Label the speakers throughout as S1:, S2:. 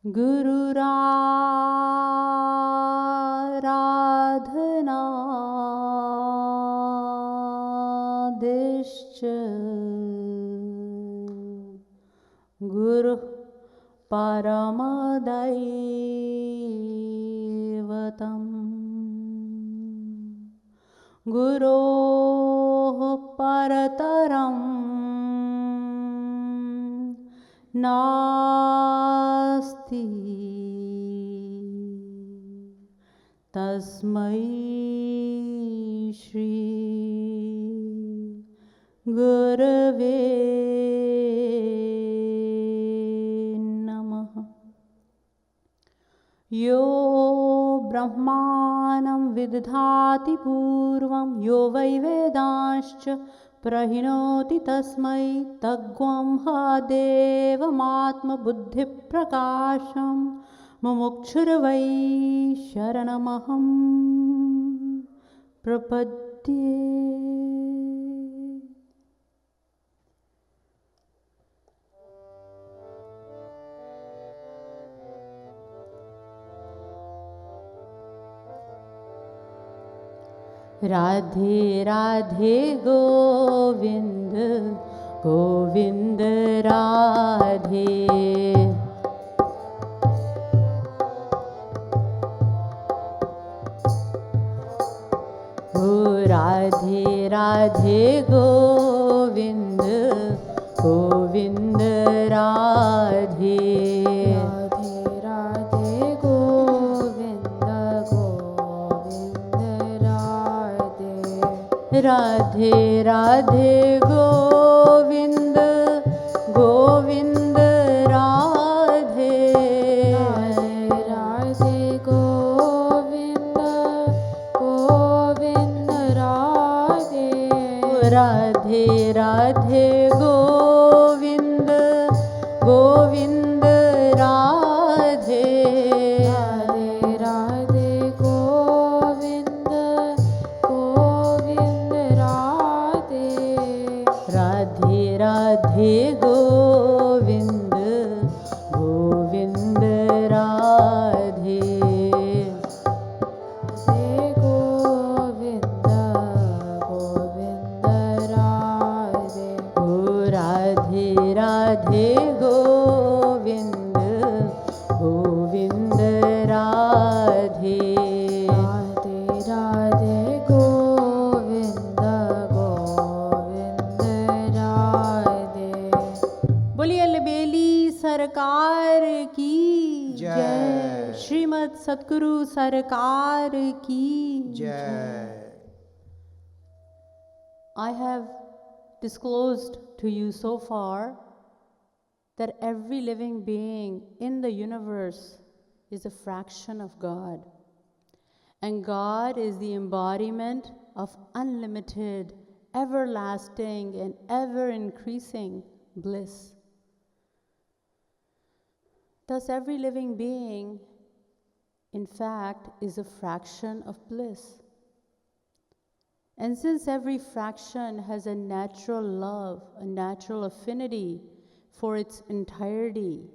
S1: Gururadhana Dishcha Guru Paramadaivatam Guroh Parataram Nasti Tasmai Shri Gurave Namaha. Yo Brahmanam Vidhati Purvam Yo Vai Vedanscha Prahinoti Tasmai Tagvam Hadevamatma Buddhi Prakasham Mumukshurvai Sharanamaham Prapadye. Radhe Radhe Govind Govind Radhe Radhe Radhe Govind Govind Radhe
S2: Radhe Radhe Govind Govind Radhe
S1: Radhe Radhe Govind Govind Radhe
S2: Radhe Govind Govind Radhe
S1: Radhe Radhe Govind Govind Radhe
S2: Radhe Radhe Govind Govind Radhe
S1: Radhe Radhe Govind Govind Radhe Radhe Govind Govind Radhe
S2: Radhe Radhe Govind Govind Radhe
S1: बोलिए अलबेली सरकार की
S3: जय।
S1: श्रीमद सतगुरु सरकार की
S3: जय।
S1: I have disclosed to you so far that every living being in the universe is a fraction of God. And God is the embodiment of unlimited, everlasting, and ever increasing bliss. Thus, every living being, in fact, is a fraction of bliss. And since every fraction has a natural love, a natural affinity for its entirety,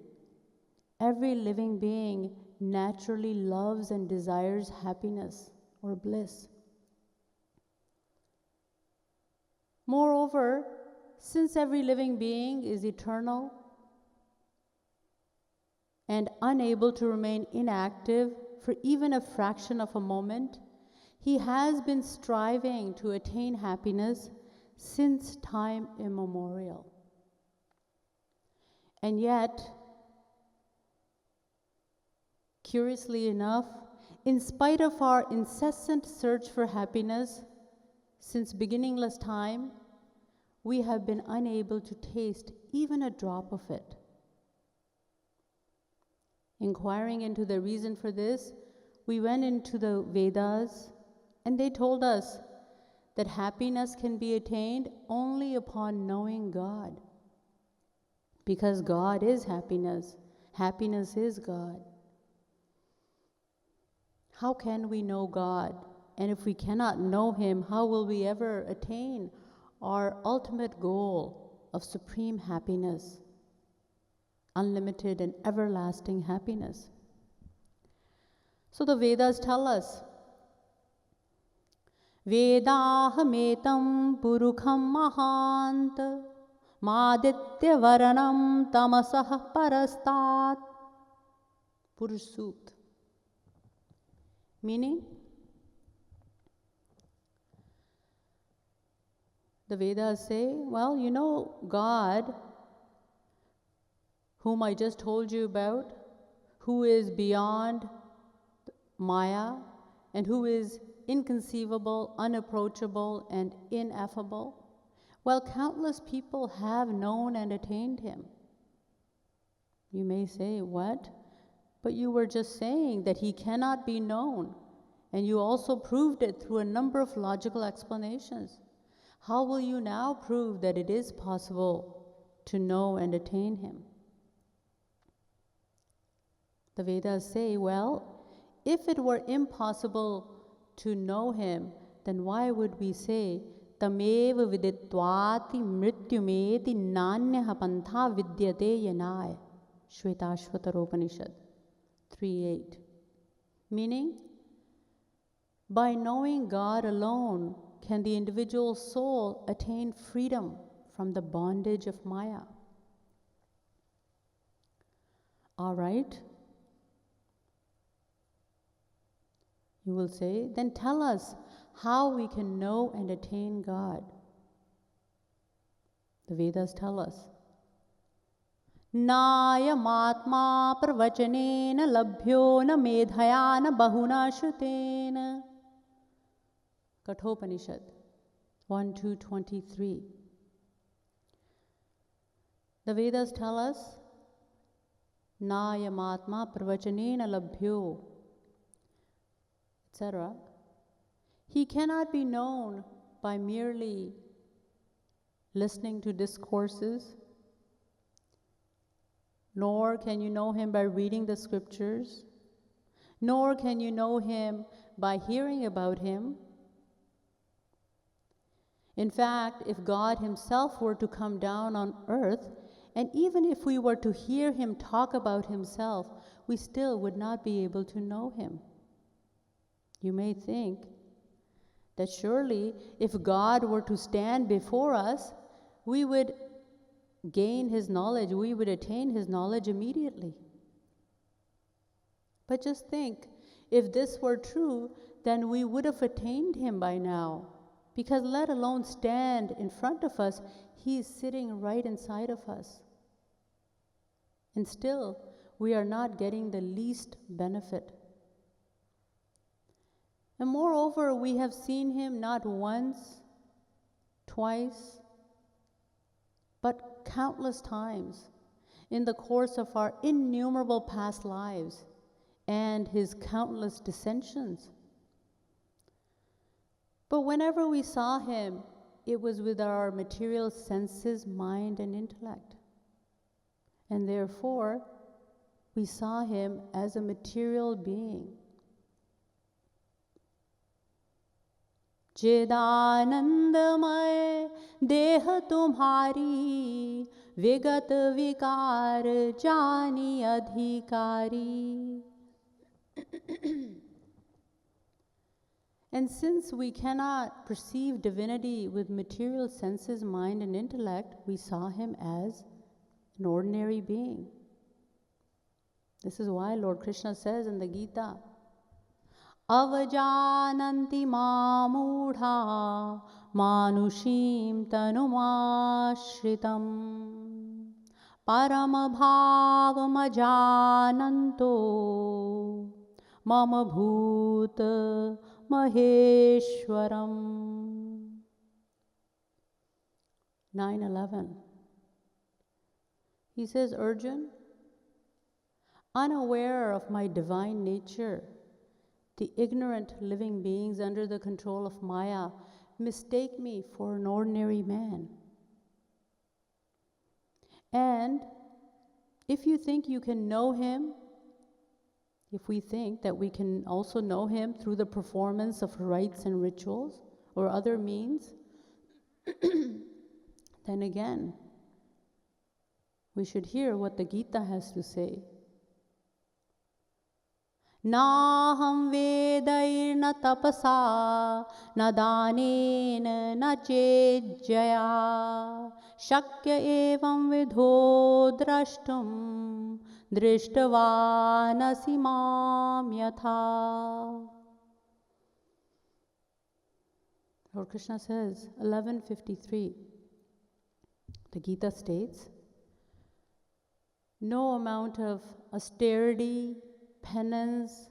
S1: every living being naturally loves and desires happiness or bliss. Moreover, since every living being is eternal and unable to remain inactive for even a fraction of a moment, he has been striving to attain happiness since time immemorial. And yet, curiously enough, in spite of our incessant search for happiness since beginningless time, we have been unable to taste even a drop of it. Inquiring into the reason for this, we went into the Vedas, and they told us that happiness can be attained only upon knowing God. Because God is happiness. Happiness is God. How can we know God? And if we cannot know Him, how will we ever attain our ultimate goal of supreme happiness, unlimited and everlasting happiness? So the Vedas tell us, Vedahametam purukham mahant maditya varanam tamasah parastat. Purush Sukt. Meaning, the Vedas say, well, you know God, whom I just told you about, who is beyond Maya and who is inconceivable, unapproachable, and ineffable. Well, countless people have known and attained Him. You may say, what? But you were just saying that He cannot be known, and you also proved it through a number of logical explanations. How will you now prove that it is possible to know and attain Him? The Vedas say, well, if it were impossible to know Him, then why would we say, Tamev viditvati mrityumeti nanyaha pantha vidyate yanai? Shvetashvataropanishad 3:8. Meaning, by knowing God alone can the individual soul attain freedom from the bondage of Maya. All right. You will say, then tell us how we can know and attain God. The Vedas tell us, Nayamatma pravachanena labhyo na medhaya na bahuna shrutena. Kathopanishad 1:2-23. The Vedas tell us, Nayamatma pravachanena labhyo, etc. He cannot be known by merely listening to discourses, nor can you know Him by reading the scriptures, nor can you know Him by hearing about Him. In fact, if God Himself were to come down on earth, and even if we were to hear Him talk about Himself, we still would not be able to know Him. You may think that surely if God were to stand before us, we would gain His knowledge, we would attain His knowledge immediately. But just think, if this were true, then we would have attained Him by now. Because let alone stand in front of us, He is sitting right inside of us. And still, we are not getting the least benefit. And moreover, we have seen Him not once, twice, but countless times in the course of our innumerable past lives and His countless dissensions. But whenever we saw Him, it was with our material senses, mind, and intellect. And therefore, we saw Him as a material being. Chidanandamay deha tumhari vigat vikar jani adhikari. And since we cannot perceive divinity with material senses, mind, and intellect, we saw Him as an ordinary being. This is why Lord Krishna says in the Gita, Avajananti mamudha manushim tanumashritam paramabhavamajananto mama bhuta maheshwaram. 9:11. He says, Arjun, unaware of my divine nature, the ignorant living beings under the control of Maya mistake me for an ordinary man. And If you think you can know Him, if we think that we can also know Him through the performance of rites and rituals or other means, then again, we should hear what the Gita has to say. Naham vedairna tapasa na danena na chejjaya shakya evam vidho drashtum drishtvanasi mam yatha. Lord Krishna says, 11:53, the Gita states, no amount of austerity, penance,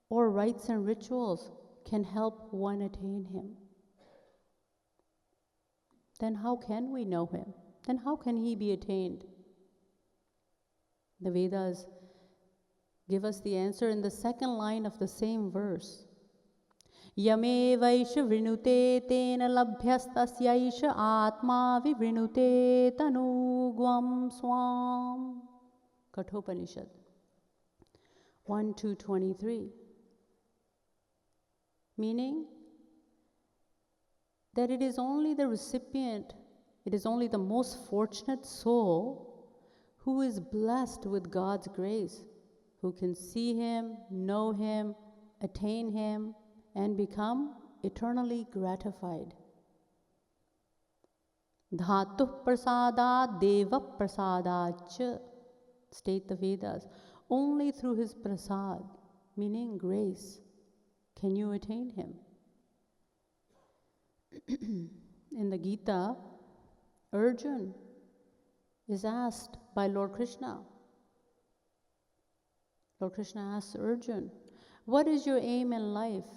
S1: or rites and rituals can help one attain Him. Then how can we know Him? Then how can He be attained? The Vedas give us the answer in the second line of the same verse. Yame vaisha vrinute tena labhyastasyaisha atma vivrinute tanugvam swam. Kathopanishad 1:2:23. Meaning that it is only the recipient, it is only the most fortunate soul who is blessed with God's grace, who can see Him, know Him, attain Him, and become eternally gratified. Dhatuh prasada deva prasadacha, state the Vedas. Only through His prasad, meaning grace, can you attain Him. In the Gita, Arjun is asked by Lord Krishna. Lord Krishna asks Arjun, what is your aim in life?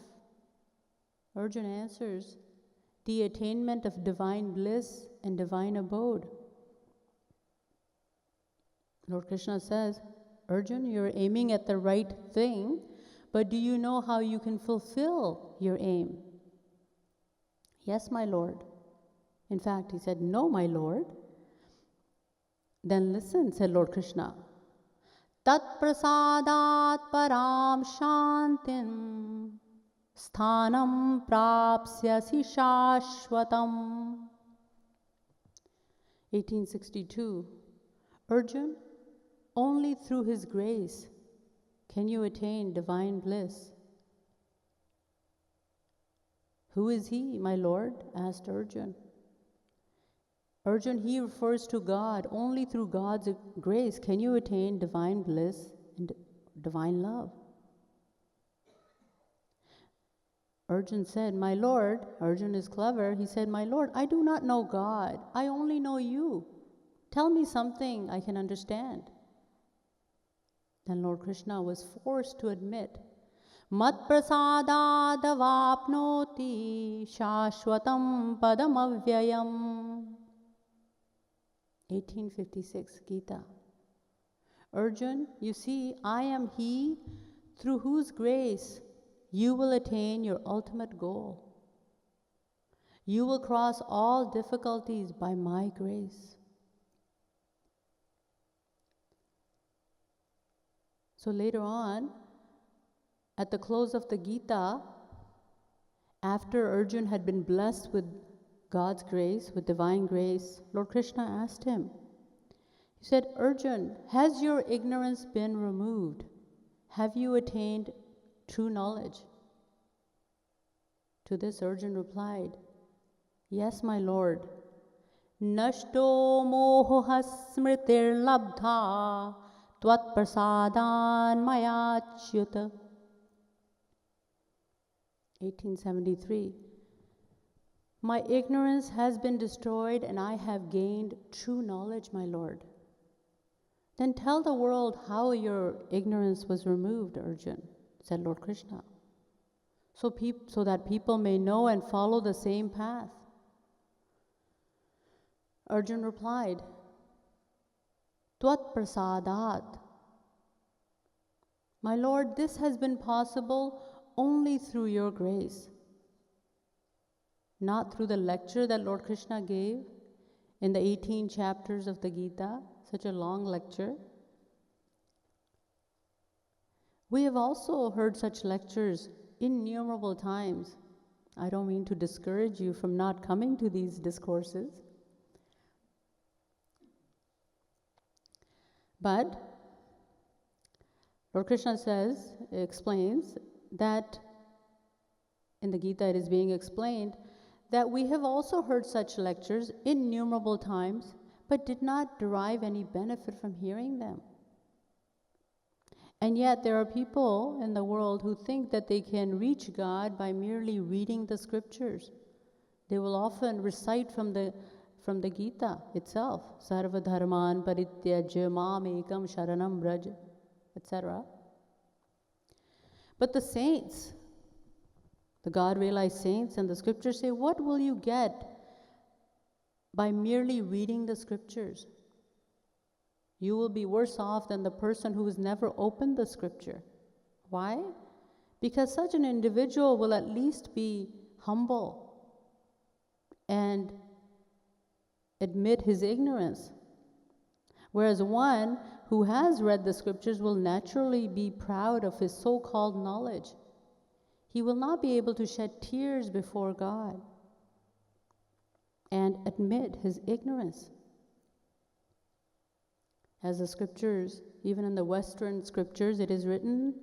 S1: Arjun answers, the attainment of divine bliss and divine abode. Lord Krishna says, Arjun, you're aiming at the right thing, but do you know how you can fulfill your aim? Yes, my Lord. In fact, he said, no, my Lord. Then listen, said Lord Krishna. Tat prasadat param shantim sthanam prapsyasi shashvatam. 1862. Arjun, only through His grace can you attain divine bliss. Who is He, my Lord? Asked Arjun. Arjun, he refers to God. Only through God's grace can you attain divine bliss and divine love. Arjun said, my Lord, Arjun is clever. He said, my Lord, I do not know God. I only know you. Tell me something I can understand. Then Lord Krishna was forced to admit, Mat prasadadavapnoti shashvatam padamavyayam. 1856, Gita. Arjun, you see, I am He through whose grace you will attain your ultimate goal. You will cross all difficulties by my grace. So later on, at the close of the Gita, after Arjun had been blessed with God's grace, with divine grace, Lord Krishna asked him, he said, Arjun, has your ignorance been removed? Have you attained true knowledge? To this Arjun replied, yes, my Lord. Nashto moha smritir labdha tvat prasadan mayachyuta. 1873. My ignorance has been destroyed and I have gained true knowledge, my Lord. Then tell the world how your ignorance was removed, Arjun, said Lord Krishna, so that people may know and follow the same path. Arjun replied, Tvat prasadat. My Lord, this has been possible only through your grace, not through the lecture that Lord Krishna gave in the 18 chapters of the Gita, such a long lecture. We have also heard such lectures innumerable times. I don't mean to discourage you from not coming to these discourses. But Lord Krishna explains that in the Gita it is being explained that we have also heard such lectures innumerable times, but did not derive any benefit from hearing them. And yet there are people in the world who think that they can reach God by merely reading the scriptures. They will often recite from the Gita itself, Sarva Dharman Parityajya Mam Ekam Sharanam Braj, etc. But the saints, the God-realized saints and the scriptures say, what will you get by merely reading the scriptures? You will be worse off than the person who has never opened the scripture. Why? Because such an individual will at least be humble and admit his ignorance. Whereas one who has read the scriptures will naturally be proud of his so-called knowledge. He will not be able to shed tears before God and admit his ignorance. As the scriptures, even in the Western scriptures, it is written,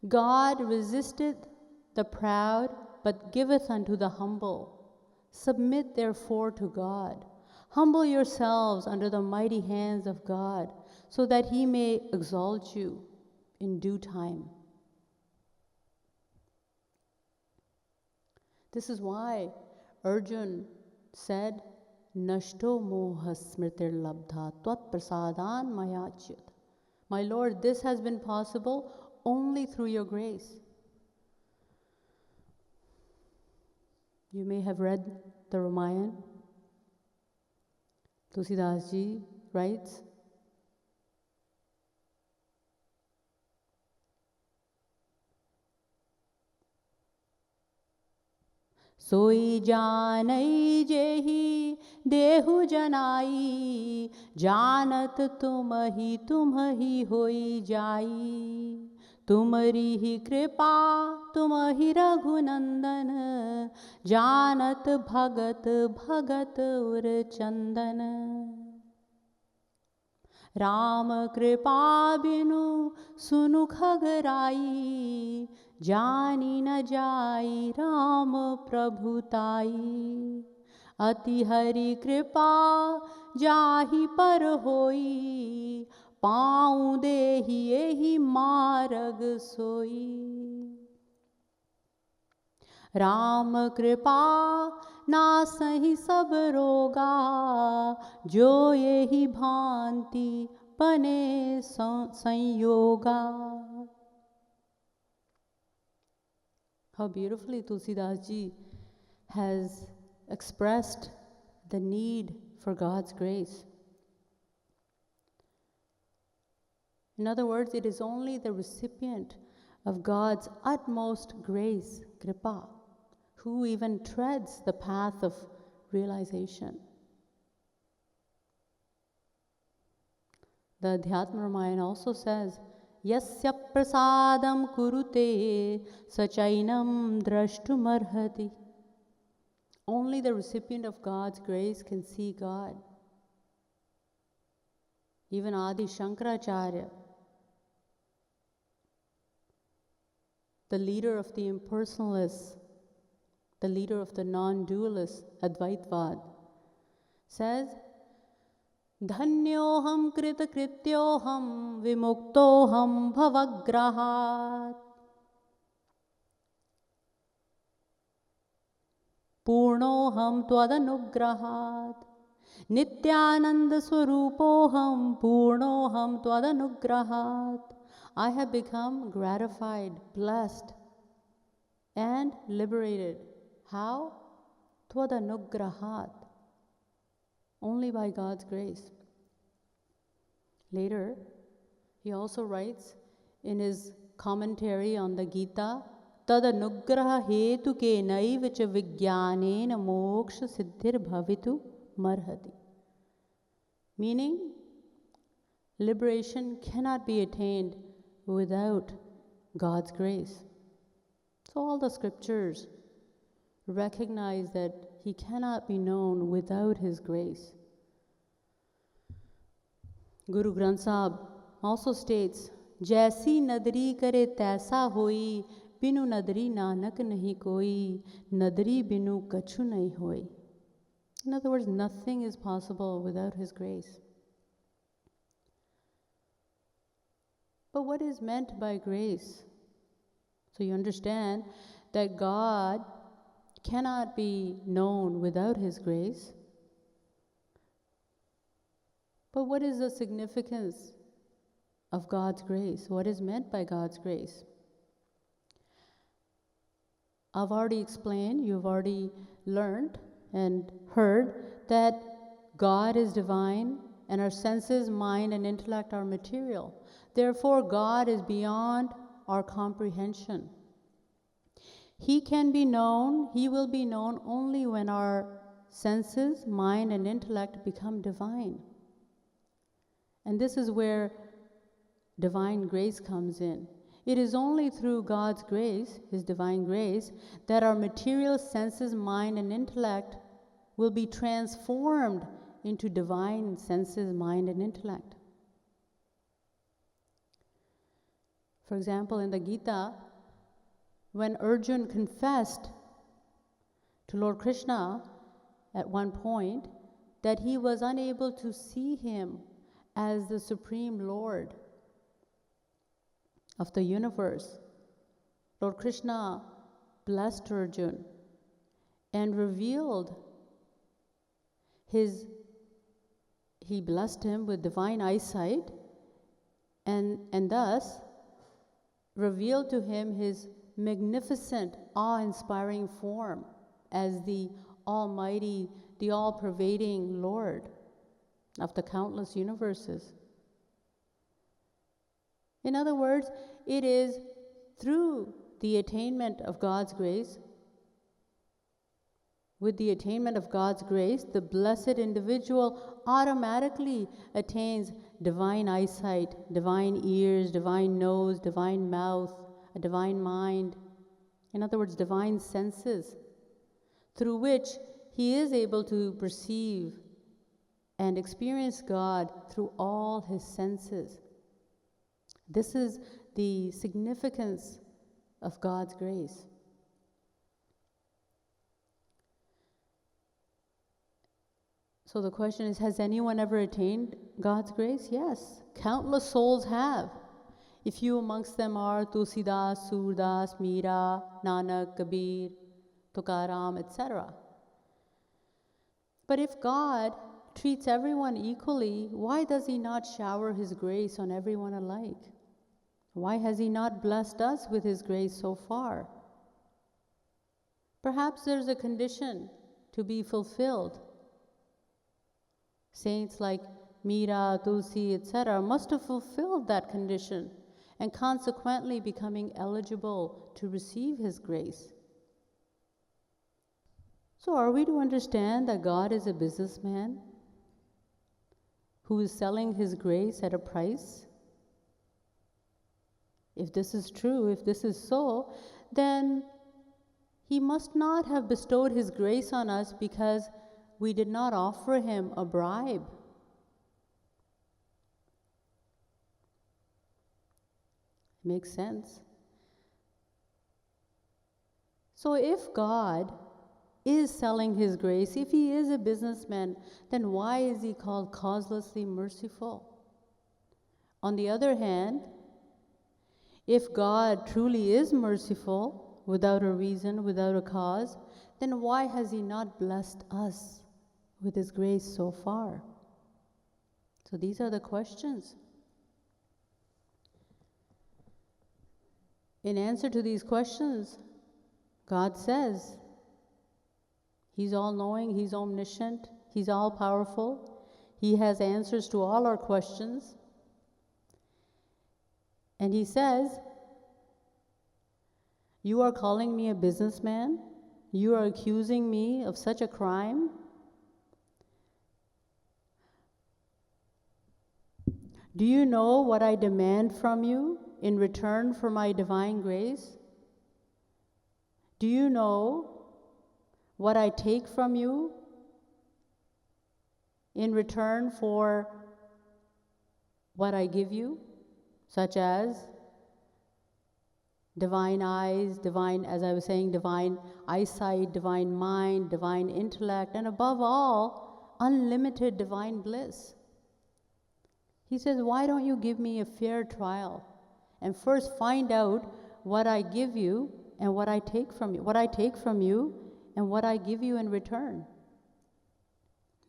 S1: God resisteth the proud, but giveth unto the humble. Submit therefore to God. Humble yourselves under the mighty hands of God, so that he may exalt you in due time. This is why Arjun said, Nashto moha smritir labdha tvat prasadan mayachyut. My Lord, this has been possible only through your grace. You may have read the Ramayana. Tulsidas ji writes, सोई जानई जेहि देहु जनाई जानत तुम ही होई जाई तुमरी ही कृपा तुम ही रघुनंदन जानत भगत भगत उर चंदन राम कृपा बिनु सुनु खगराई जानी न जाई राम प्रभुताई अति हरि कृपा जाहि पर होई पाऊँ देहि एहि मार्ग सोई राम कृपा नासहि सब रोगा जो यही भांति बने संयोगा. How beautifully Tulsidas ji has expressed the need for God's grace. In other words, it is only the recipient of God's utmost grace, kripa, who even treads the path of realization. The Adhyatma Ramayana also says, Yasya prasadam kurute sachainam drashtumarhati. Only the recipient of God's grace can see God. Even Adi Shankaracharya, the leader of the impersonalists, the leader of the non-dualist Advaitvad, says, Dhanyoham krita krityoham vimuktoham bhavagrahat purnoham tvadanugrahat nityananda swarupoham purnoham tvadanugrahat. I have become gratified, blessed, and liberated. How? Tvadanugrahat. Only by God's grace. Later, he also writes in his commentary on the Gita, Tadanugraha hetu ke naivacha vijnanena moksha siddhir bhavitu marhati. Meaning, Liberation cannot be attained without God's grace. So all the scriptures recognize that He cannot be known without His grace. Guru Granth Sahib also states, Jaisi nadri kare taisa hoi, binu nadri nanak nahi koi, nadri binu kachu nahi hoi. In other words, nothing is possible without His grace. But what is meant by grace? So you understand that God cannot be known without His grace. But what is the significance of God's grace? What is meant by God's grace? I've already explained, you've already learned and heard that God is divine and our senses, mind, and intellect are material. Therefore, God is beyond our comprehension. He can be known, He will be known only when our senses, mind, and intellect become divine. And this is where divine grace comes in. It is only through God's grace, His divine grace, that our material senses, mind, and intellect will be transformed into divine senses, mind, and intellect. For example, in the Gita, when Arjuna confessed to Lord Krishna at one point that he was unable to see Him as the Supreme Lord of the universe, Lord Krishna blessed Arjuna and revealed he blessed him with divine eyesight and thus revealed to him His magnificent, awe-inspiring form as the Almighty, the all-pervading Lord of the countless universes. In other words, it is through the attainment of God's grace, with the attainment of God's grace, the blessed individual automatically attains divine eyesight, divine ears, divine nose, divine mouth, a divine mind. In other words, divine senses, through which he is able to perceive and experience God through all his senses. This is the significance of God's grace. So the question is, has anyone ever attained God's grace? Yes, countless souls have. A few amongst them are Tulsidas, Surdas, Meera, Nanak, Kabir, Tukaram, etc. But if God treats everyone equally, why does He not shower His grace on everyone alike? Why has He not blessed us with His grace so far? Perhaps there's a condition to be fulfilled. Saints like Meera, Tulsi, etc. must have fulfilled that condition and consequently becoming eligible to receive His grace. So are we to understand that God is a businessman who is selling His grace at a price? If this is true, if this is so, then He must not have bestowed His grace on us because we did not offer Him a bribe. Makes sense. So if God is selling His grace, if He is a businessman, then why is He called causelessly merciful? On the other hand, if God truly is merciful, without a reason, without a cause, then why has He not blessed us with His grace so far? So these are the questions. In answer to these questions, God says, He's all-knowing, He's omniscient, He's all-powerful. He has answers to all our questions. And He says, you are calling me a businessman? You are accusing me of such a crime? Do you know what I demand from you in return for my divine grace? Do you know what I take from you in return for what I give you, such as divine eyes, divine, as I was saying, divine eyesight, divine mind, divine intellect, and above all, unlimited divine bliss? He says, why don't you give me a fair trial and first find out what I give you and what I take from you, what I take from you and what I give you in return.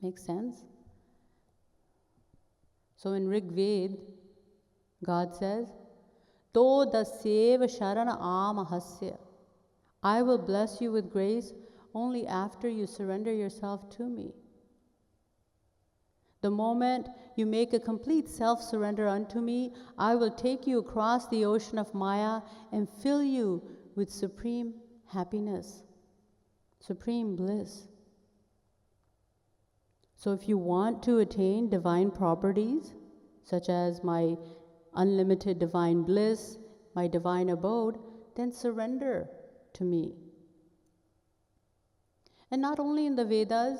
S1: Makes sense? So in Rig Ved, God says, To dasev sharana amahasya. I will bless you with grace only after you surrender yourself to me. The moment you make a complete self-surrender unto me, I will take you across the ocean of Maya and fill you with supreme happiness, supreme bliss. So if you want to attain divine properties, such as my unlimited divine bliss, my divine abode, then surrender to me. And not only in the Vedas,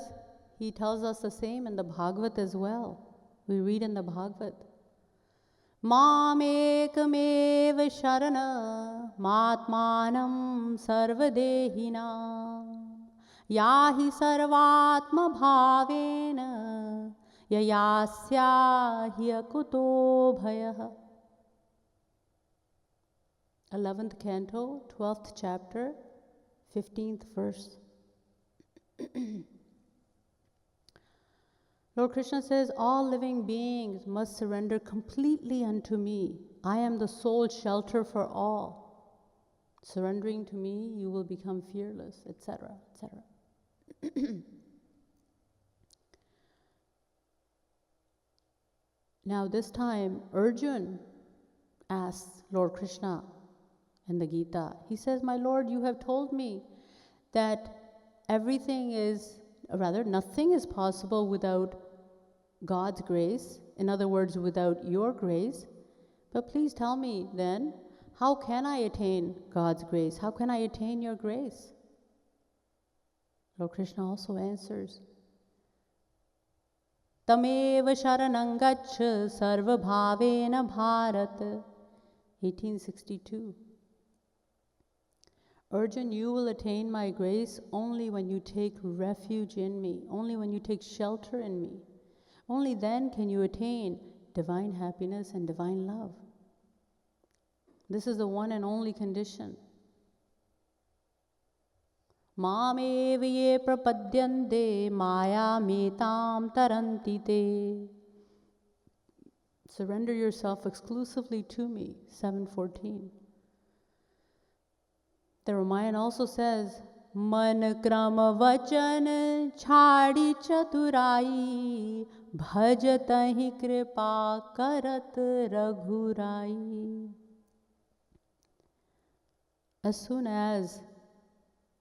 S1: he tells us the same in the Bhagavad as well. We read in the Bhagavad, Mam ekamev sharana matmanam sarvadehina yahi sarvatma bhavena yayasya hyakuto bhayah. 11th canto, 12th chapter, 15th verse. Lord Krishna says, all living beings must surrender completely unto me. I am the sole shelter for all. Surrendering to me, you will become fearless, etc., etc. Now this time, Arjun asks Lord Krishna in the Gita. He says, my Lord, you have told me that everything is, or rather, nothing is possible without God's grace. In other words, without your grace. But please tell me then, how can I attain God's grace? How can I attain your grace? Lord Krishna also answers, Tameva sharanam gaccha sarva bhavena bharat. 1862. Arjun, you will attain my grace only when you take refuge in me, only when you take shelter in me. Only then can you attain divine happiness and divine love. This is the one and only condition. Mamev ye prapadyante maya metam taranti te. Surrender yourself exclusively to me, 714. The Ramayana also says, Man krama vachan chhadi chaturai bhajatahi kripa karat raghurai. As soon as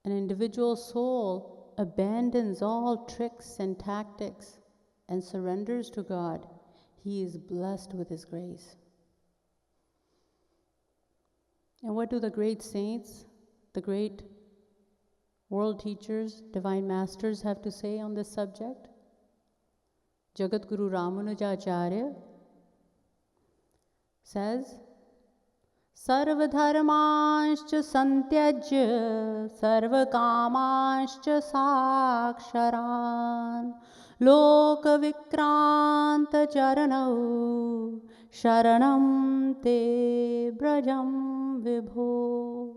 S1: an individual soul abandons all tricks and tactics and surrenders to God, he is blessed with His grace. And what do the great saints, the great world teachers, divine masters have to say on this subject? Jagat Guru Ramanujacharya says, Sarva dharmanscha santyajya sarva kamanscha saksharan loka vikranta charanau sharanam te brajam vibho.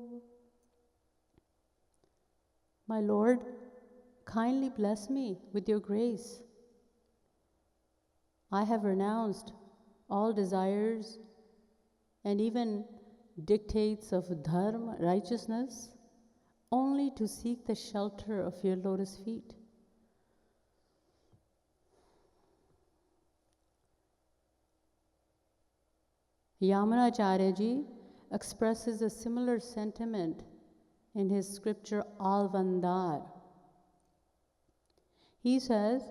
S1: My Lord, kindly bless me with your grace. I have renounced all desires and even dictates of dharma, righteousness, only to seek the shelter of your lotus feet. Yamunacharya ji expresses a similar sentiment in his scripture Alvandar. He says,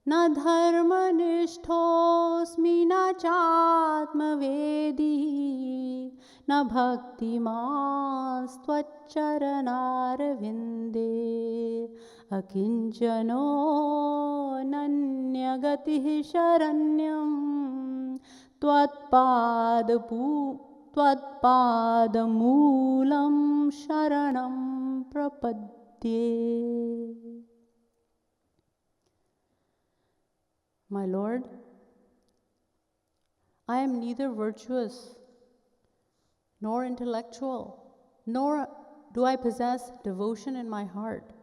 S1: न धर्मनिष्ठोऽस्मि न चात्मवेदी न भक्तिमास्त्वच्चरणारविन्दे अकिञ्चनो नन्यगतिः शरण्यं त्वत्पादमूलं शरणं प्रपद्ये. My Lord, I am neither virtuous nor intellectual, nor do I possess devotion in my heart.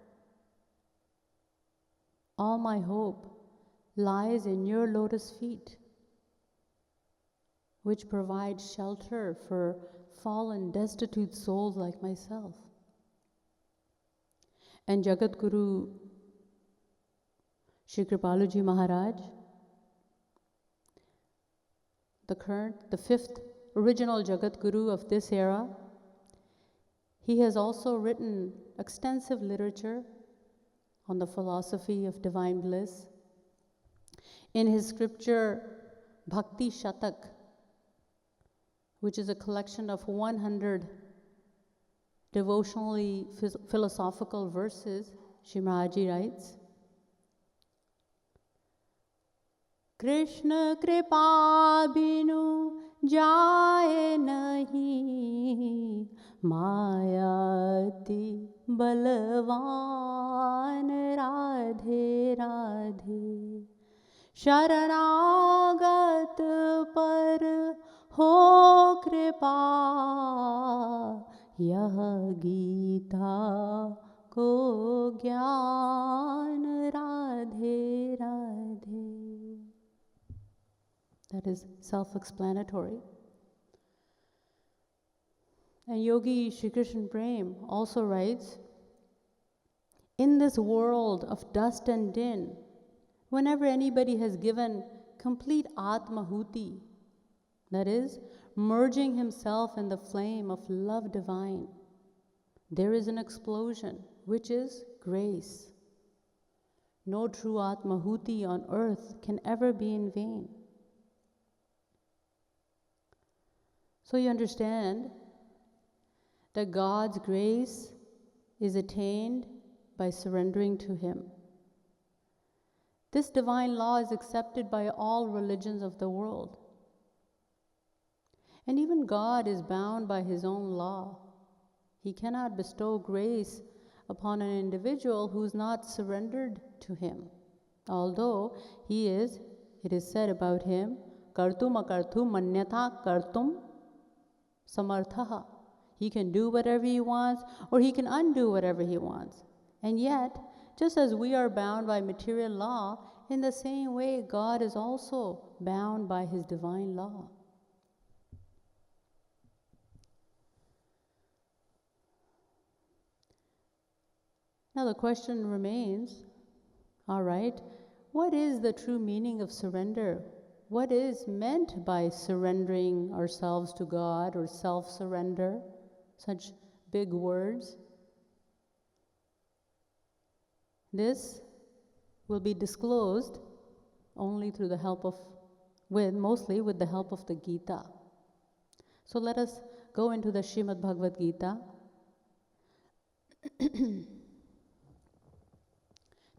S1: All my hope lies in your lotus feet, which provide shelter for fallen, destitute souls like myself. And Jagat Guru Shri Kripaluji Maharaj, the fifth original Jagat Guru of this era, he has also written extensive literature on the philosophy of divine bliss. In his scripture Bhakti Shatak, which is a collection of 100 devotionally philosophical verses, Shri Maharaj writes, Krishna kripa binu jaye nahi, mayati balwan radhe radhe, शरणागत पर हो कृपा, यह गीता को ज्ञान Radhe Radhe. That is self-explanatory. And Yogi Shri Krishna Prem also writes, in this world of dust and din, whenever anybody has given complete Atmahuti, that is, merging himself in the flame of love divine, there is an explosion, which is grace. No true Atmahuti on earth can ever be in vain. So you understand that God's grace is attained by surrendering to Him. This divine law is accepted by all religions of the world. And even God is bound by His own law. He cannot bestow grace upon an individual who is not surrendered to Him. Although He is, it is said about Him, kartum akartum manyatha kartum samarthaha. He can do whatever He wants, or He can undo whatever He wants. And yet, just as we are bound by material law, in the same way, God is also bound by His divine law. Now the question remains, all right, what is the true meaning of surrender? What is meant by surrendering ourselves to God or self-surrender? Such big words. This will be disclosed only through the help of, mostly with the help of the Gita. So let us go into the Srimad Bhagavad Gita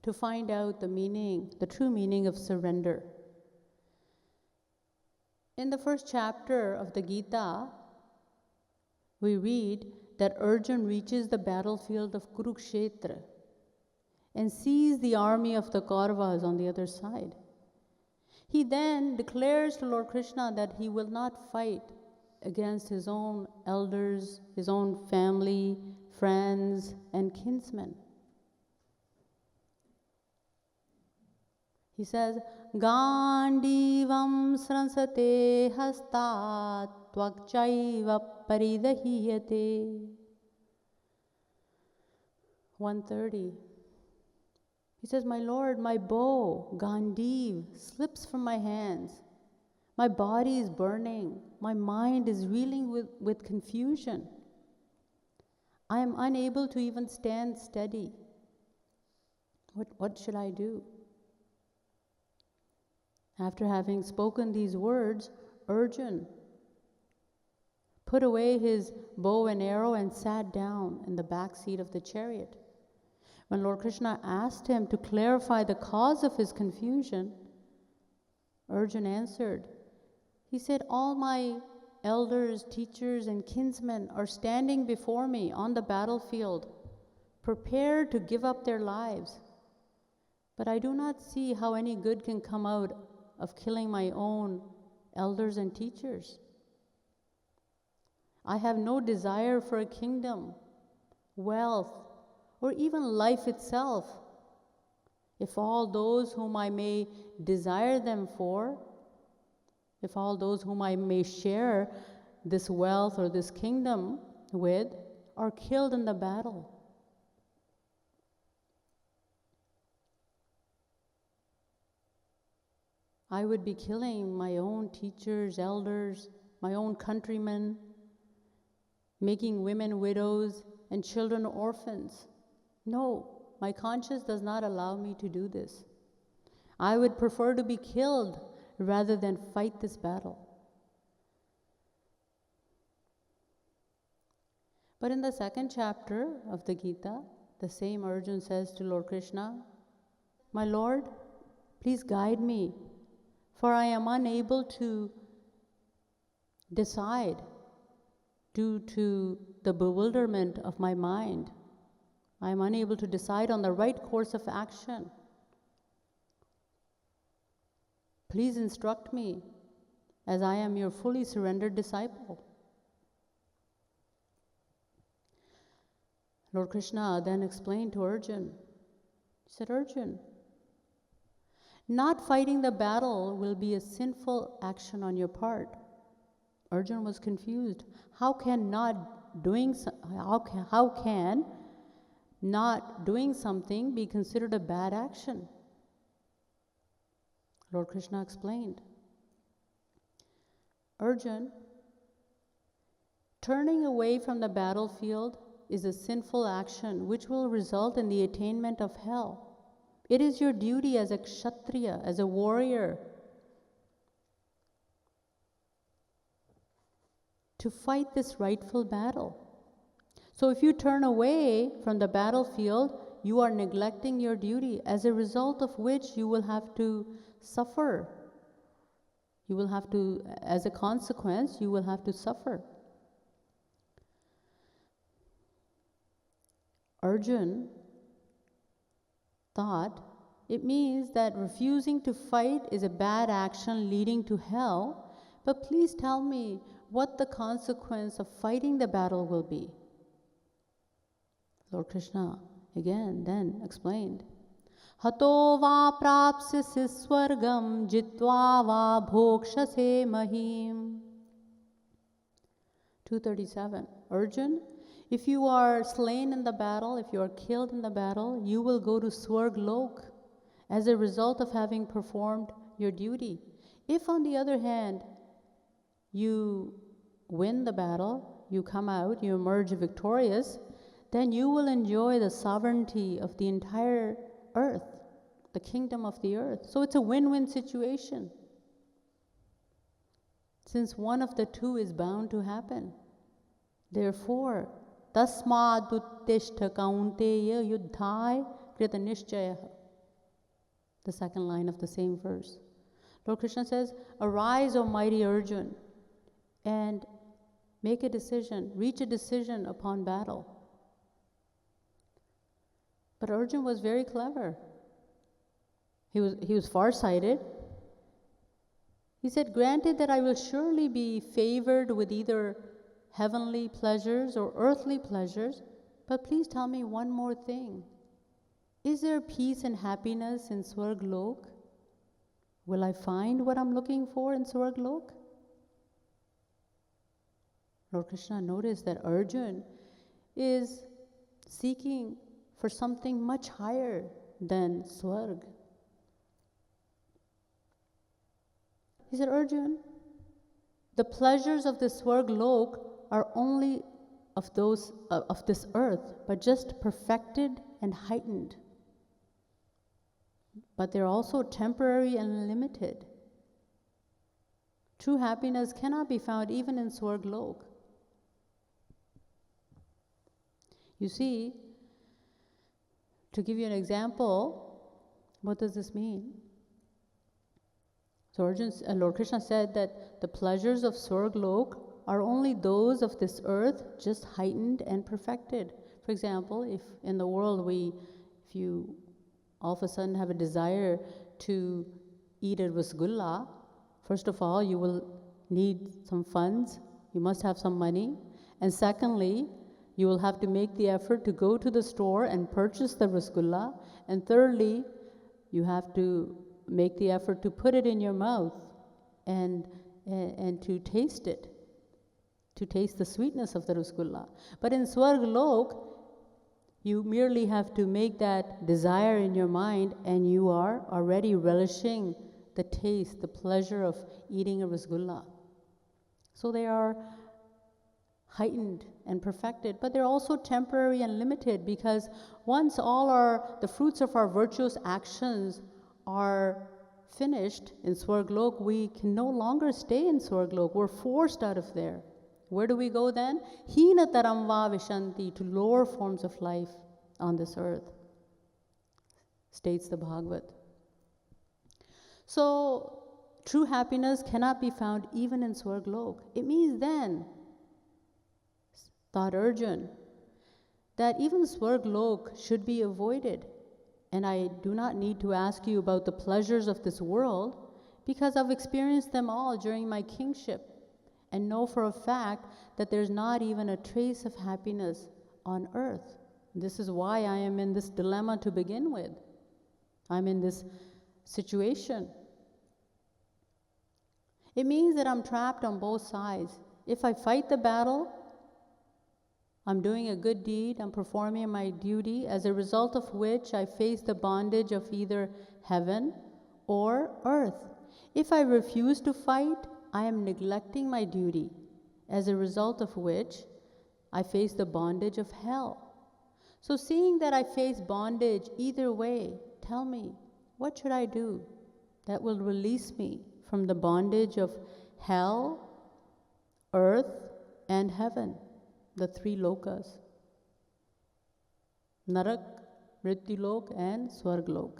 S1: to find out the meaning, the true meaning of surrender. In the first chapter of the Gita, we read that Arjuna reaches the battlefield of Kurukshetra and sees the army of the Kauravas on the other side. He then declares to Lord Krishna that he will not fight against his own elders, his own family, friends, and kinsmen. He says, Gandivam sransate hastat tvakchaiva paridahiyate. 130. He says, my Lord, my bow, Gandiv, slips from my hands. My body is burning. My mind is reeling with confusion. I am unable to even stand steady. What should I do? After having spoken these words, Arjun put away his bow and arrow and sat down in the back seat of the chariot. When Lord Krishna asked him to clarify the cause of his confusion, Arjun answered. He said, "All my elders, teachers, and kinsmen are standing before me on the battlefield, prepared to give up their lives. But I do not see how any good can come out of killing my own elders and teachers. I have no desire for a kingdom, wealth, or even life itself. If all those whom I may desire them for, if all those whom I may share this wealth or this kingdom with are killed in the battle, I would be killing my own teachers, elders, my own countrymen, making women widows and children orphans. No, my conscience does not allow me to do this. I would prefer to be killed rather than fight this battle." But in the second chapter of the Gita, the same Arjun says to Lord Krishna, "My Lord, please guide me, for I am unable to decide due to the bewilderment of my mind. I am unable to decide on the right course of action. Please instruct me, as I am your fully surrendered disciple." Lord Krishna then explained to Arjun. He said, "Arjun, not fighting the battle will be a sinful action on your part." Arjun was confused. How can not doing something be considered a bad action? Lord Krishna explained, "Arjun, turning away from the battlefield is a sinful action which will result in the attainment of hell. It is your duty as a kshatriya, as a warrior, to fight this rightful battle. So if you turn away from the battlefield, you are neglecting your duty, as a result of which you will have to suffer. You will have to, as a consequence, you will have to suffer." Arjun thought it means that refusing to fight is a bad action leading to hell, but please tell me what the consequence of fighting the battle will be. Lord Krishna again then explained, "Hato va prapsyasi swargam jitva va bhokshase mahim." 237. Arjun, if you are slain in the battle, if you are killed in the battle, you will go to Swarg Lok as a result of having performed your duty. If, on the other hand, you win the battle, you come out, you emerge victorious, then you will enjoy the sovereignty of the entire earth, the kingdom of the earth. So it's a win-win situation, since one of the two is bound to happen. Therefore, tasmad uttishta kaunteya yuddhai krita nishchayah. The second line of the same verse. Lord Krishna says, "Arise, O mighty Arjun, and make a decision, reach a decision upon battle." But Arjun was very clever. He was farsighted. He said, "Granted that I will surely be favored with either heavenly pleasures or earthly pleasures, but please tell me one more thing. Is there peace and happiness in Swarg Lok? Will I find what I'm looking for in Swarg Lok?" Lord Krishna noticed that Arjun is seeking for something much higher than Swarg. He said, "Arjun, the pleasures of the Swarg Lok are only of those of this earth, but just perfected and heightened. But they're also temporary and limited. True happiness cannot be found even in Swarglok. You see, to give you an example, what does this mean? So Lord Krishna said that the pleasures of Swarglok are only those of this earth, just heightened and perfected. For example, if in the world if you all of a sudden have a desire to eat a rasgulla, first of all, you will need some funds. You must have some money. And secondly, you will have to make the effort to go to the store and purchase the rasgulla. And thirdly, you have to make the effort to put it in your mouth and to taste it, to taste the sweetness of the rasgulla. But in Swarglok, you merely have to make that desire in your mind, and you are already relishing the taste, the pleasure of eating a rasgulla. So they are heightened and perfected, but they're also temporary and limited, because once all the fruits of our virtuous actions are finished in Swarglok, we can no longer stay in Swarglok. We're forced out of there. Where do we go then? Hina taram va vishanti, to lower forms of life on this earth, states the Bhagavad. So, true happiness cannot be found even in Swarglok. It means then, thought Arjun, that even Swarglok should be avoided. And I do not need to ask you about the pleasures of this world, because I've experienced them all during my kingship, and know for a fact that there's not even a trace of happiness on earth. This is why I am in this dilemma to begin with. I'm in this situation. It means that I'm trapped on both sides. If I fight the battle, I'm doing a good deed, I'm performing my duty, as a result of which I face the bondage of either heaven or earth. If I refuse to fight, I am neglecting my duty, as a result of which I face the bondage of hell. So seeing that I face bondage either way, tell me, what should I do that will release me from the bondage of hell, earth, and heaven? The three lokas, Narak, Mrityulok, and Swarglok.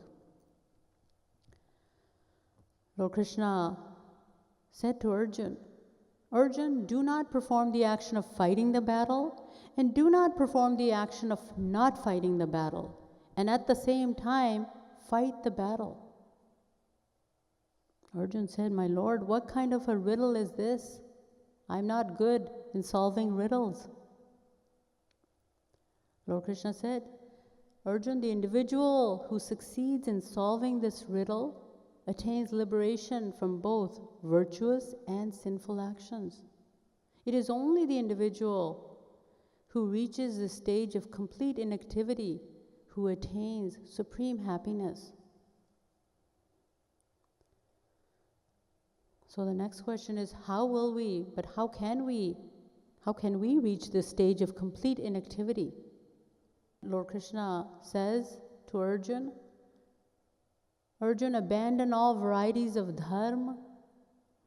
S1: Lord Krishna said to Arjun, Arjun, do not perform the action of fighting the battle, and do not perform the action of not fighting the battle, and at the same time, fight the battle. Arjun said, my Lord, what kind of a riddle is this? I'm not good in solving riddles. Lord Krishna said, Arjun, the individual who succeeds in solving this riddle attains liberation from both virtuous and sinful actions. It is only the individual who reaches the stage of complete inactivity who attains supreme happiness. So the next question is, how can we reach this stage of complete inactivity? Lord Krishna says to Arjun, Arjun, abandon all varieties of dharma,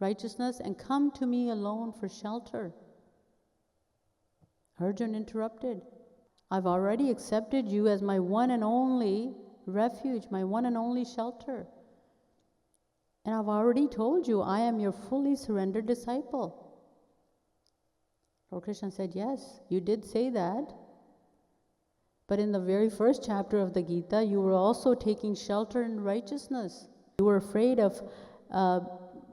S1: righteousness, and come to me alone for shelter. Arjun interrupted, I've already accepted you as my one and only refuge, my one and only shelter. And I've already told you I am your fully surrendered disciple. Lord Krishna said, yes, you did say that. But in the very first chapter of the Gita, you were also taking shelter in righteousness. You were afraid of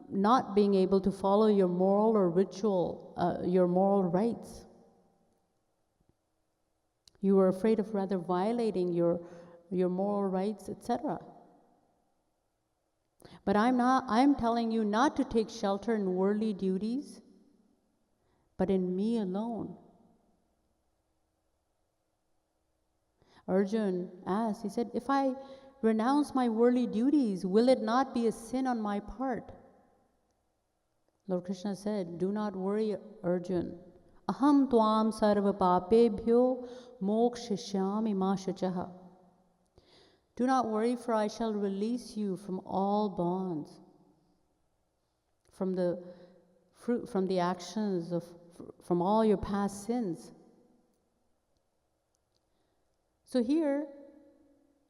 S1: not being able to follow your moral or ritual, your moral rights. You were afraid of rather violating your moral rights, etc. But I'm telling you not to take shelter in worldly duties, but in me alone. Arjun asked, he said, if I renounce my worldly duties, will it not be a sin on my part? Lord Krishna said, do not worry, Arjun. Aham tvam sarva papebhyo mokshishyami ma shachaha. Do not worry, for I shall release you from all bonds, from the fruit from the actions of from all your past sins. So here,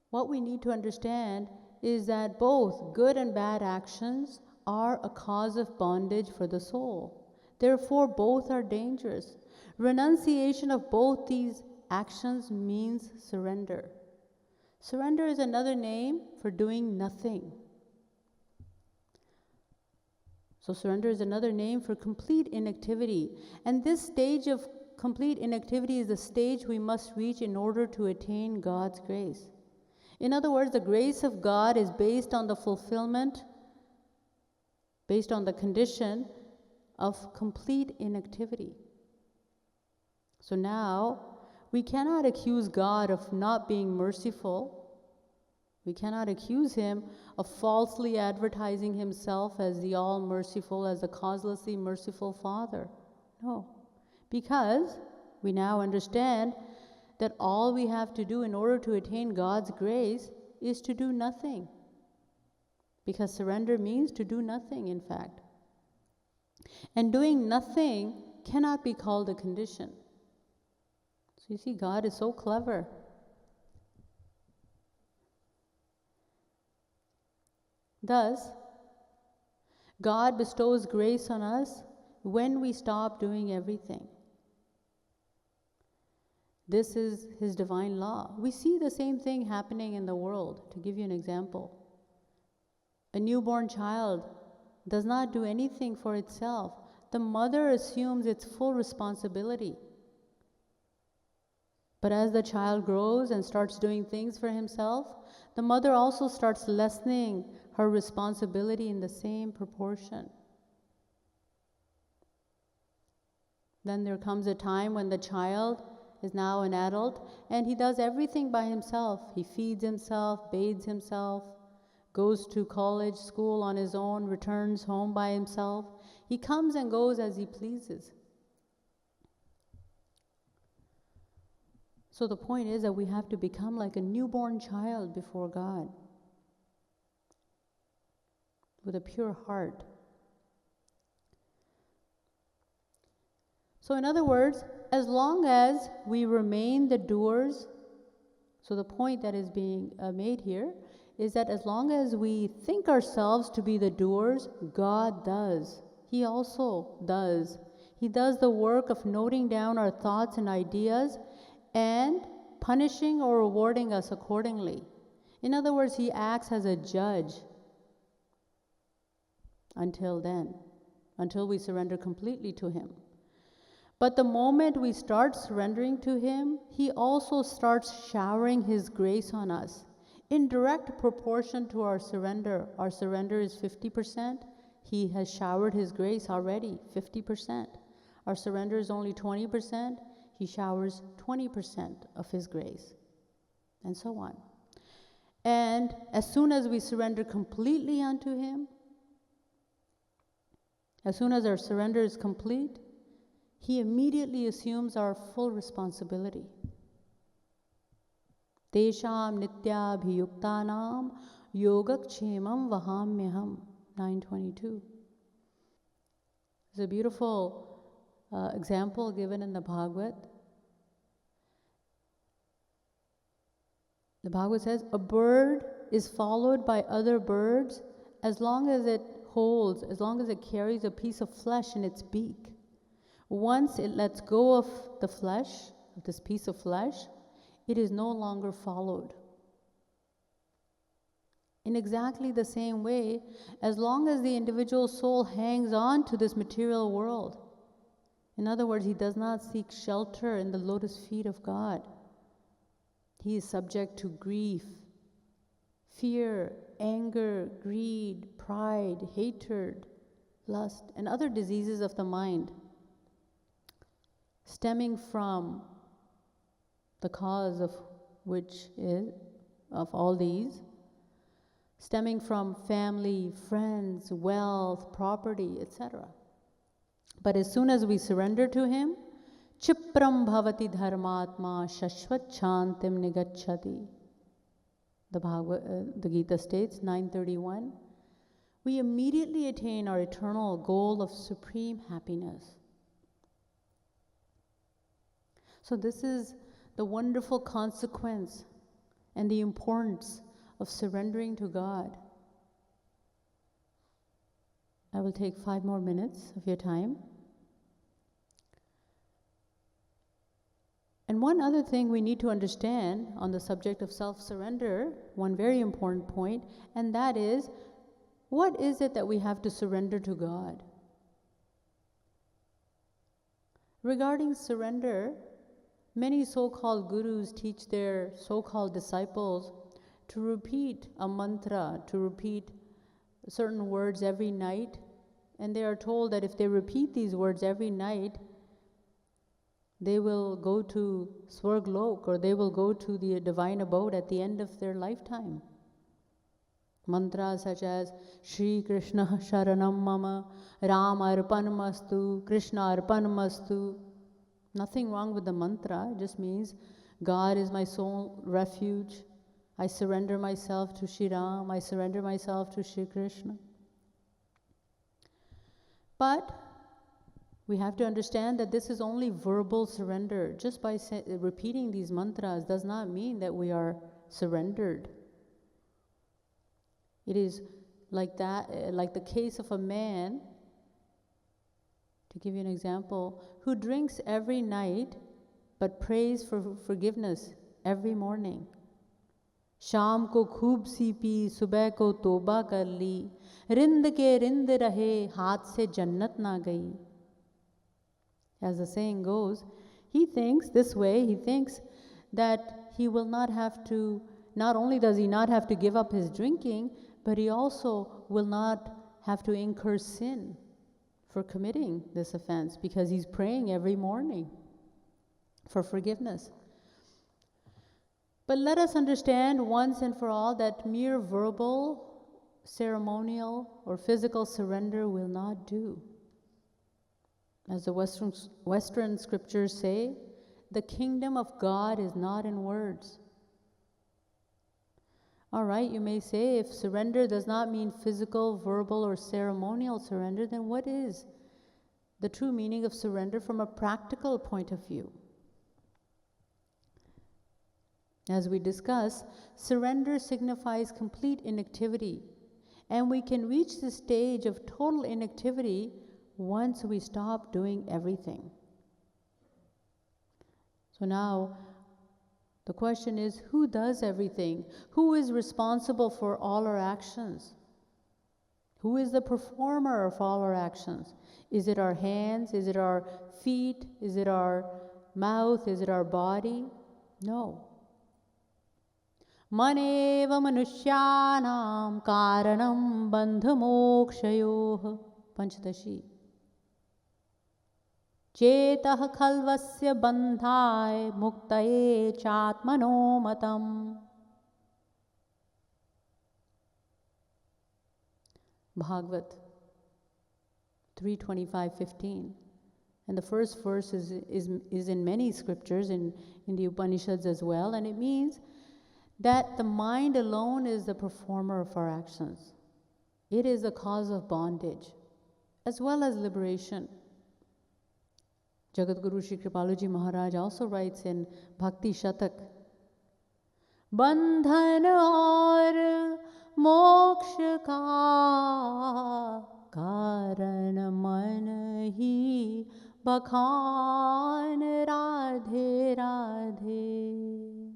S1: what we need to understand is that both good and bad actions are a cause of bondage for the soul. Therefore, both are dangerous. Renunciation of both these actions means surrender. Surrender is another name for doing nothing. So surrender is another name for complete inactivity. And this stage of complete inactivity is the stage we must reach in order to attain God's grace. In other words, the grace of God is based on the fulfillment, based on the condition of complete inactivity. So now, we cannot accuse God of not being merciful. We cannot accuse him of falsely advertising himself as the all-merciful, as the causelessly merciful Father. No, because we now understand that all we have to do in order to attain God's grace is to do nothing. Because surrender means to do nothing, in fact. And doing nothing cannot be called a condition. So you see, God is so clever. Thus, God bestows grace on us when we stop doing everything. This is his divine law. We see the same thing happening in the world. To give you an example, a newborn child does not do anything for itself. The mother assumes its full responsibility. But as the child grows and starts doing things for himself, the mother also starts lessening her responsibility in the same proportion. Then there comes a time when the child is now an adult and he does everything by himself. He feeds himself, bathes himself, goes to college, school on his own, returns home by himself. He comes and goes as he pleases. So the point is that we have to become like a newborn child before God, with a pure heart. So in other words, as long as we remain the doers, so the point that is being made here is that as long as we think ourselves to be the doers, God does. He also does. He does the work of noting down our thoughts and ideas and punishing or rewarding us accordingly. In other words, he acts as a judge until then, until we surrender completely to him. But the moment we start surrendering to him, he also starts showering his grace on us in direct proportion to our surrender. Our surrender is 50%. He has showered his grace already, 50%. Our surrender is only 20%. He showers 20% of his grace, and so on. And as soon as we surrender completely unto him, as soon as our surrender is complete, he immediately assumes our full responsibility. Tesham nityabhiyuktanam yogakshemam vahamyaham, 922. There's a beautiful example given in the Bhagavad. The Bhagavad says, a bird is followed by other birds as long as it holds, as long as it carries a piece of flesh in its beak. Once it lets go of the flesh, of this piece of flesh, it is no longer followed. In exactly the same way, as long as the individual soul hangs on to this material world, in other words, he does not seek shelter in the lotus feet of God, he is subject to grief, fear, anger, greed, pride, hatred, lust, and other diseases of the mind, stemming from the cause of which is, of all these, stemming from family, friends, wealth, property, etc. But as soon as we surrender to him, Chipram bhavati dharmatma shashvat shantim nigacchati. The Gita states, 931, we immediately attain our eternal goal of supreme happiness. So this is the wonderful consequence and the importance of surrendering to God. I will take 5 more minutes of your time. And one other thing we need to understand on the subject of self-surrender, one very important point, and that is, what is it that we have to surrender to God? Regarding surrender, many so-called gurus teach their so-called disciples to repeat a mantra, to repeat certain words every night, and they are told that if they repeat these words every night, they will go to Swarglok, or they will go to the divine abode at the end of their lifetime. Mantras such as Shri Krishna Sharanam Mama, Ram Arpanamastu, Krishna Arpanamastu. Nothing wrong with the mantra, it just means God is my sole refuge. I surrender myself to Shri Ram, I surrender myself to Shri Krishna. But we have to understand that this is only verbal surrender. Just by repeating these mantras does not mean that we are surrendered. It is like that, like the case of a man, to give you an example, who drinks every night but prays for forgiveness every morning. शाम को खूब C P, सुबह को तौबा कर ली, रिंद के रिंद रहे, हाथ से जन्नत ना गई. As the saying goes, he thinks this way, he thinks that he will not have to, not only does he not have to give up his drinking, but he also will not have to incur sin for committing this offense, because he's praying every morning for forgiveness. But let us understand once and for all that mere verbal, ceremonial, or physical surrender will not do. As the Western scriptures say, the kingdom of God is not in words. All right, you may say, if surrender does not mean physical, verbal, or ceremonial surrender, then what is the true meaning of surrender from a practical point of view? As we discuss, surrender signifies complete inactivity, and we can reach the stage of total inactivity once we stop doing everything. So now, the question is, who does everything? Who is responsible for all our actions? Who is the performer of all our actions? Is it our hands? Is it our feet? Is it our mouth? Is it our body? No. Maneva manushyanam karanam bandhamokshayoh. Panchadashi. Chetah khalvasya bandhai muktaye chatmano matam. Bhagavad 3:25-15. And the first verse is in many scriptures, in the Upanishads as well, and it means that the mind alone is the performer of our actions. It is the cause of bondage as well as liberation. Jagat Guru Shri Kripaluji Maharaj also writes in Bhakti Shatak, Bandhan aur moksha ka karan man hi bakhan Radhe Radhe.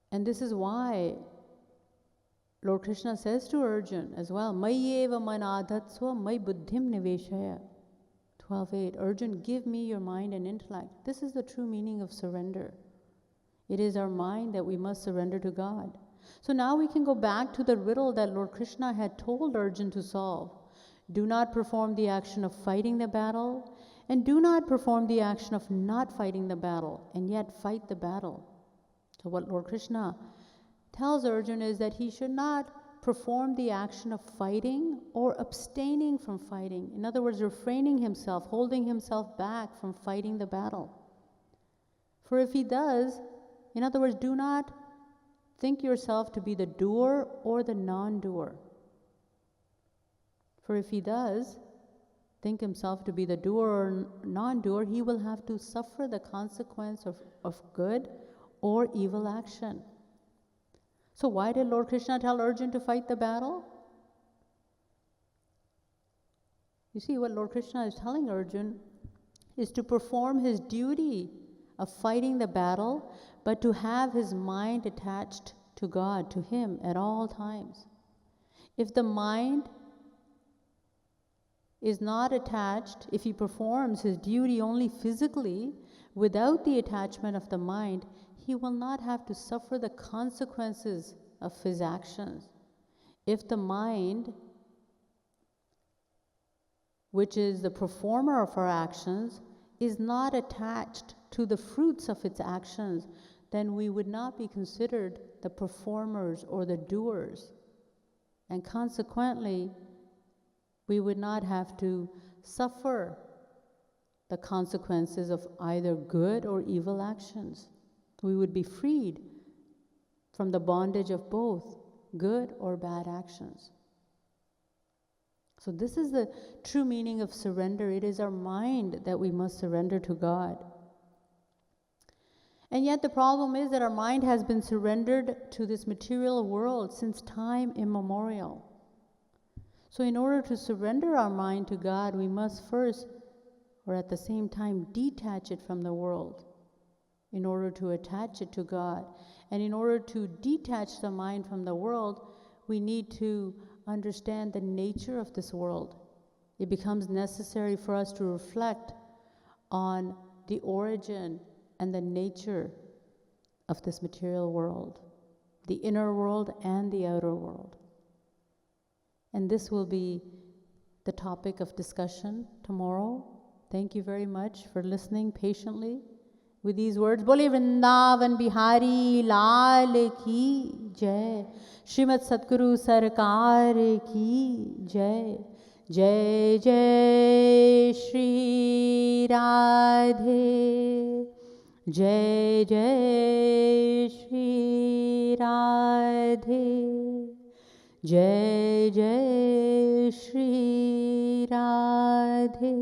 S1: And this is why Lord Krishna says to Arjuna as well, Mayyeva manadhatsva may buddhim niveshaya. 12:8. Arjuna, give me your mind and intellect. This is the true meaning of surrender. It is our mind that we must surrender to God. So now we can go back to the riddle that Lord Krishna had told Arjuna to solve. Do not perform the action of fighting the battle, and do not perform the action of not fighting the battle, and yet fight the battle. So what Lord Krishna tells Arjuna is that he should not perform the action of fighting or abstaining from fighting. In other words, refraining himself, holding himself back from fighting the battle. For if he does, In other words, do not think yourself to be the doer or the non-doer. For if he does think himself to be the doer or non-doer, he will have to suffer the consequence of good or evil action. So why did Lord Krishna tell Arjuna to fight the battle? You see, what Lord Krishna is telling Arjuna is to perform his duty of fighting the battle, but to have his mind attached to God, to him at all times. If the mind is not attached, if he performs his duty only physically, without the attachment of the mind, he will not have to suffer the consequences of his actions. If the mind, which is the performer of our actions, is not attached to the fruits of its actions, then we would not be considered the performers or the doers. And consequently, we would not have to suffer the consequences of either good or evil actions. We would be freed from the bondage of both good or bad actions. So this is the true meaning of surrender. It is our mind that we must surrender to God. And yet the problem is that our mind has been surrendered to this material world since time immemorial. So in order to surrender our mind to God, we must first, or at the same time, detach it from the world in order to attach it to God. And in order to detach the mind from the world, we need to understand the nature of this world. It becomes necessary for us to reflect on the origin and the nature of this material world, the inner world and the outer world. And this will be the topic of discussion tomorrow. Thank you very much for listening patiently with these words. Bole Vrindavan Bihari Lal ki jai. Srimad Satguru Sarkar ki jai. Jai Jai Shri Radhe. Jai Jai Shri Radhe. Jai Jai Shri Radhe.